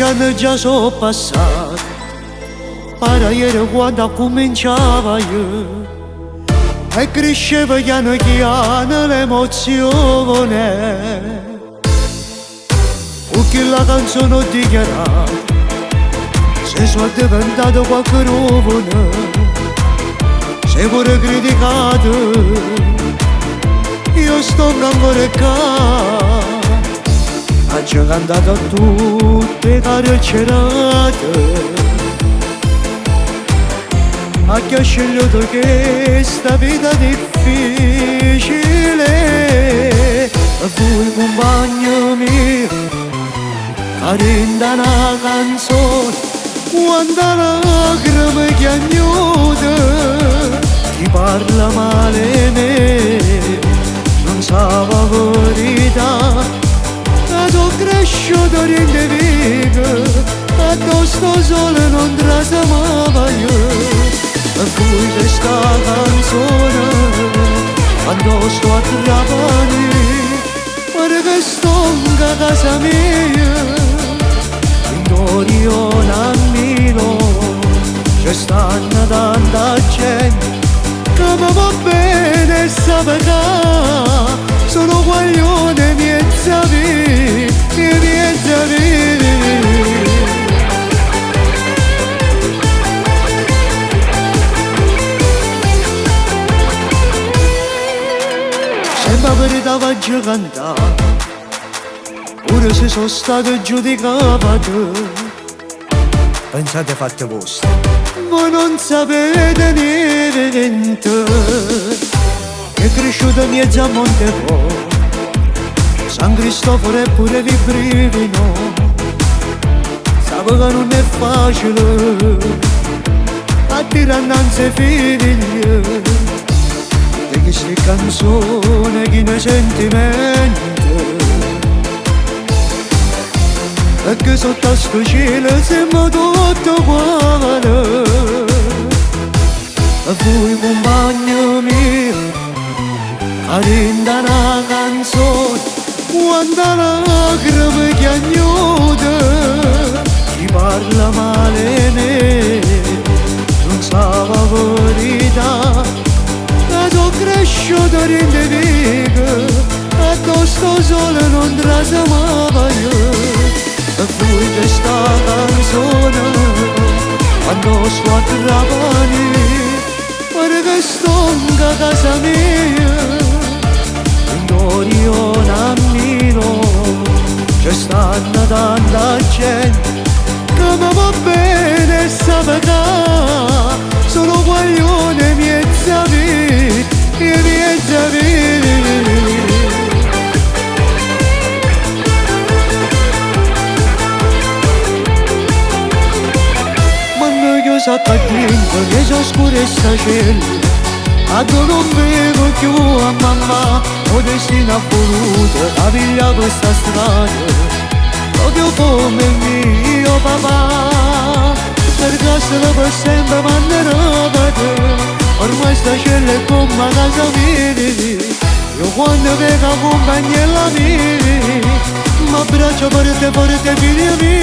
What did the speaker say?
anni già sono passati, para ieri quando cominciava io, e cresceva piano piano l'emozione, perché la canzone ho dichiarato, se sono diventato qualche rovone, se pure criticato, io sto ancora qua. Oggi ho cantato a tutte carcerate, a chi ha scelto questa vita difficile. E voi compagno mio, carinda una canzone, quanta lacrime chiagnuta, chi parla male me, non sa la verità. Sono cresciuto in vivo, addosso sole non trasamava io, e poi questa canzone, quando sto a Trapani, perché sto in casa mia, in Dorione a Milano, c'è stanno tanta gente, che mi va bene e sa perché, sono guaglione miezza vita, miezza vita. Sembra verità voglio cantare, pure se sono stato giudicato. Pensate fatte vostre, voi non sapete niente. È cresciuto in mezzo a Montepo, San Cristoforo e pure Vibrivino, sapevo che non è facile a dire annanzi ai figli di queste canzoni che ne sentimenti, perché sotto sto cielo siamo tutto uguali. E voi compagni miei, carinda una canzone, quanta lacrime chiagnuta, chi parla male me, non sa la verità. Sono cresciuto in vivo, addosso sole non trasamava io, e poi questa canzone, quando sto a Trapani, perché sto in casa mia, in Dorione a Milano, c'è stanno tanta gente, che mi va bene e sa perché, sono guaglione miezza vita, miezza vita. Sotto a dentro che sono scure sta cielo, a tu non vedo più a mamma, o destino ha voluto capire questa strada, proprio come il mio papà, perché se lo per sempre manderò te, ormai sta cielo è come a casa mia, io quando vedo compagni la mia, mi abbraccio per te figlio mio.